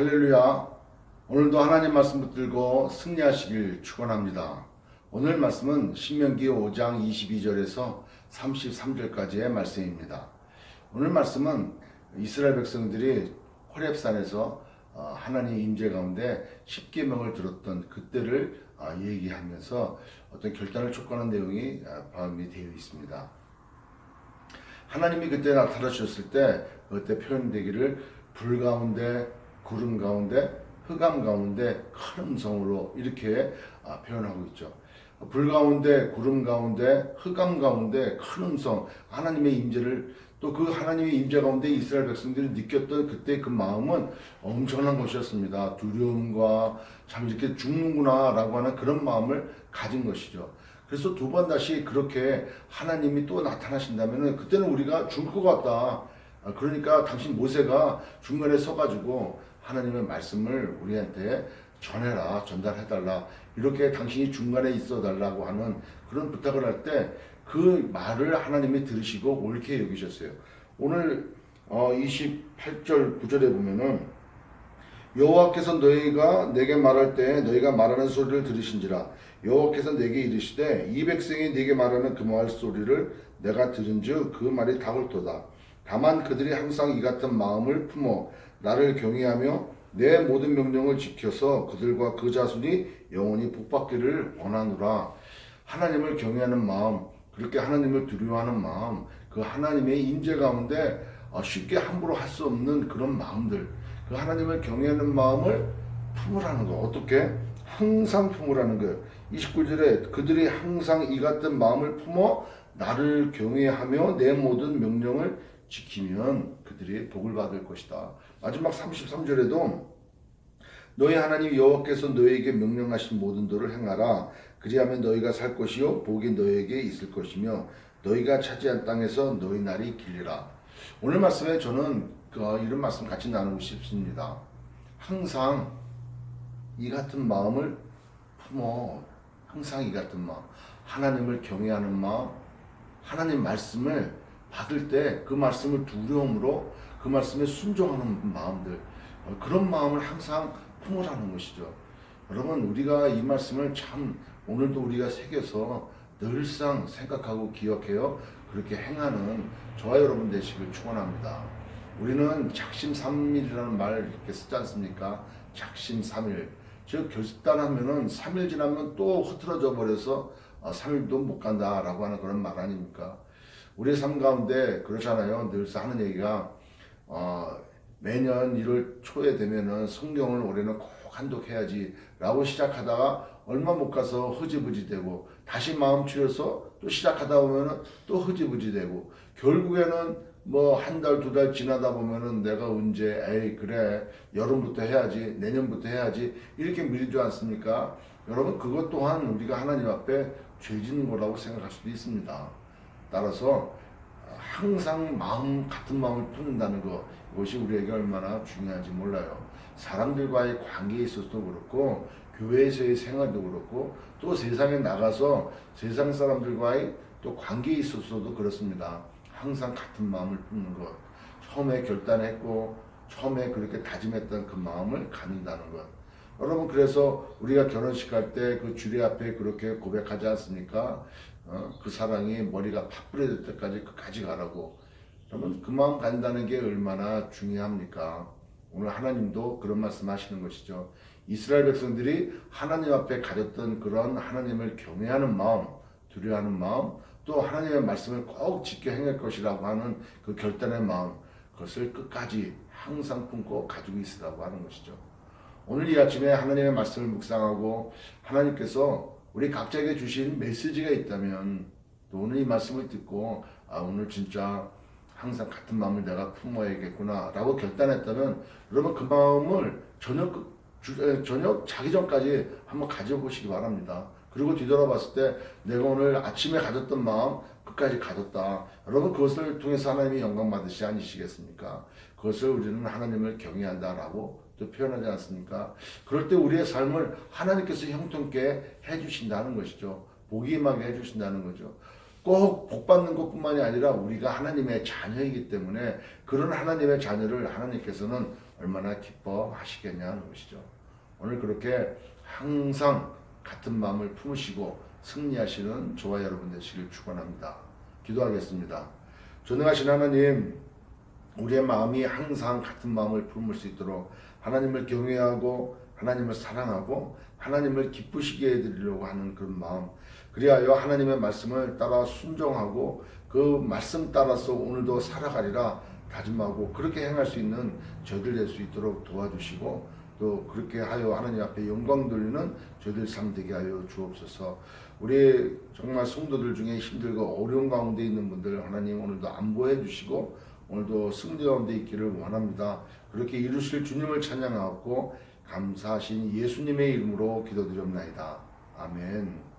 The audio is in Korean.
할렐루야. 오늘도 하나님 말씀 붙들고 승리하시길 축원합니다. 오늘 말씀은 신명기 5장 22절에서 33절까지의 말씀입니다. 오늘 말씀은 이스라엘 백성들이 호렙산에서 하나님 임재 가운데 십계명을 들었던 그때를 얘기하면서 어떤 결단을 촉구하는 내용이 포함이 되어 있습니다. 하나님이 그때 나타나셨을 때 그때 표현되기를 불 가운데 구름 가운데 흑암 가운데 큰 음성으로 이렇게 표현하고 있죠. 불 가운데 구름 가운데 흑암 가운데 큰 음성, 하나님의 임재를, 또 그 하나님의 임재 가운데 이스라엘 백성들이 느꼈던 그때 그 마음은 엄청난 것이었습니다. 두려움과 참 이렇게 죽는구나 라고 하는 그런 마음을 가진 것이죠. 그래서 두 번 다시 그렇게 하나님이 또 나타나신다면 그때는 우리가 죽을 것 같다. 그러니까 당신 모세가 중간에 서가지고 하나님의 말씀을 우리한테 전해라, 전달해달라, 이렇게 당신이 중간에 있어달라고 하는 그런 부탁을 할 때 그 말을 하나님이 들으시고 옳게 여기셨어요. 오늘 28절 9절에 보면은 여호와께서 너희가 내게 말할 때 너희가 말하는 소리를 들으신지라. 여호와께서 내게 이르시되 이 백성이 내게 말하는 그 말 소리를 내가 들은즉 그 말이 다 옳도다. 다만 그들이 항상 이 같은 마음을 품어 나를 경외하며 내 모든 명령을 지켜서 그들과 그 자손이 영원히 복받기를 원하노라. 하나님을 경외하는 마음, 그렇게 하나님을 두려워하는 마음, 그 하나님의 임재 가운데 쉽게 함부로 할 수 없는 그런 마음들, 그 하나님을 경외하는 마음을 품으라는 거. 어떻게? 항상 품으라는 거예요. 29절에 그들이 항상 이 같은 마음을 품어 나를 경외하며 내 모든 명령을 지키면 그들이 복을 받을 것이다. 마지막 33절에도 너희 하나님 여호와께서 너희에게 명령하신 모든 도를 행하라. 그리하면 너희가 살 것이요 복이 너희에게 있을 것이며 너희가 차지한 땅에서 너희 날이 길리라. 오늘 말씀에 저는 이런 말씀 같이 나누고 싶습니다. 항상 이 같은 마음을 품어. 항상 이 같은 마음, 하나님을 경외하는 마음, 하나님 말씀을 받을 때 그 말씀을 두려움으로 그 말씀에 순종하는 마음들, 그런 마음을 항상 품으라는 것이죠. 여러분, 우리가 이 말씀을 참 오늘도 우리가 새겨서 늘상 생각하고 기억해요. 그렇게 행하는 저와 여러분 되시길 축원합니다. 우리는 작심삼일이라는 말 이렇게 쓰지 않습니까? 작심삼일. 즉 결단하면은 3일 지나면 또 흐트러져 버려서 3일도 못 간다라고 하는 그런 말 아닙니까? 우리의 삶 가운데 그렇잖아요. 늘상 하는 얘기가 매년 1월 초에 되면은 성경을 올해는 꼭 한독해야지 라고 시작하다가 얼마 못 가서 흐지부지 되고 다시 마음 추려서 또 시작하다 보면은 또 흐지부지 되고 결국에는 뭐 한 달, 두 달 지나다 보면은 내가 언제, 에이 그래 여름부터 해야지, 내년부터 해야지, 이렇게 미루지 않습니까? 여러분, 그것 또한 우리가 하나님 앞에 죄 짓는 거라고 생각할 수도 있습니다. 따라서 항상 같은 마음을 품는다는 것, 이것이 우리에게 얼마나 중요한지 몰라요. 사람들과의 관계에 있어서도 그렇고 교회에서의 생활도 그렇고 또 세상에 나가서 세상 사람들과의 또 관계에 있어서도 그렇습니다. 항상 같은 마음을 품는 것, 처음에 결단했고 처음에 그렇게 다짐했던 그 마음을 갖는다는 것. 여러분, 그래서 우리가 결혼식 할 때 그 주례 앞에 그렇게 고백하지 않습니까? 그 사랑이 머리가 파뿌려질 때까지 끝까지 가라고. 여러분, 그 마음 간다는 게 얼마나 중요합니까? 오늘 하나님도 그런 말씀 하시는 것이죠. 이스라엘 백성들이 하나님 앞에 가졌던 그런 하나님을 경외하는 마음, 두려워하는 마음, 또 하나님의 말씀을 꼭 지켜 행할 것이라고 하는 그 결단의 마음, 그것을 끝까지 항상 품고 가지고 있으라고 하는 것이죠. 오늘 이 아침에 하나님의 말씀을 묵상하고 하나님께서 우리 각자에게 주신 메시지가 있다면 또 오늘 이 말씀을 듣고 오늘 진짜 항상 같은 마음을 내가 품어야겠구나 라고 결단했다면 여러분, 그 마음을 저녁 자기 전까지 한번 가져보시기 바랍니다. 그리고 뒤돌아봤을 때 내가 오늘 아침에 가졌던 마음 끝까지 가졌다. 여러분, 그것을 통해서 하나님이 영광 받으시 아니시겠습니까? 그것을 우리는 하나님을 경외한다라고 또 표현하지 않습니까? 그럴 때 우리의 삶을 하나님께서 형통케 해주신다는 것이죠. 복이 임하게 해주신다는 거죠. 꼭 복받는 것뿐만이 아니라 우리가 하나님의 자녀이기 때문에 그런 하나님의 자녀를 하나님께서는 얼마나 기뻐하시겠냐는 것이죠. 오늘 그렇게 항상 같은 마음을 품으시고 승리하시는 저와 여러분 되시길 축원합니다. 기도하겠습니다. 전능하신 하나님, 우리의 마음이 항상 같은 마음을 품을 수 있도록 하나님을 경외하고 하나님을 사랑하고 하나님을 기쁘시게 해드리려고 하는 그런 마음, 그리하여 하나님의 말씀을 따라 순종하고 그 말씀 따라서 오늘도 살아가리라 다짐하고 그렇게 행할 수 있는 저희들 될 수 있도록 도와주시고 또 그렇게 하여 하나님 앞에 영광 돌리는 저희들 삶 되게 하여 주옵소서. 우리 정말 성도들 중에 힘들고 어려운 가운데 있는 분들 하나님 오늘도 안보해 주시고 오늘도 승리 가운데 있기를 원합니다. 그렇게 이루실 주님을 찬양하고 감사하신 예수님의 이름으로 기도드립니다. 아멘.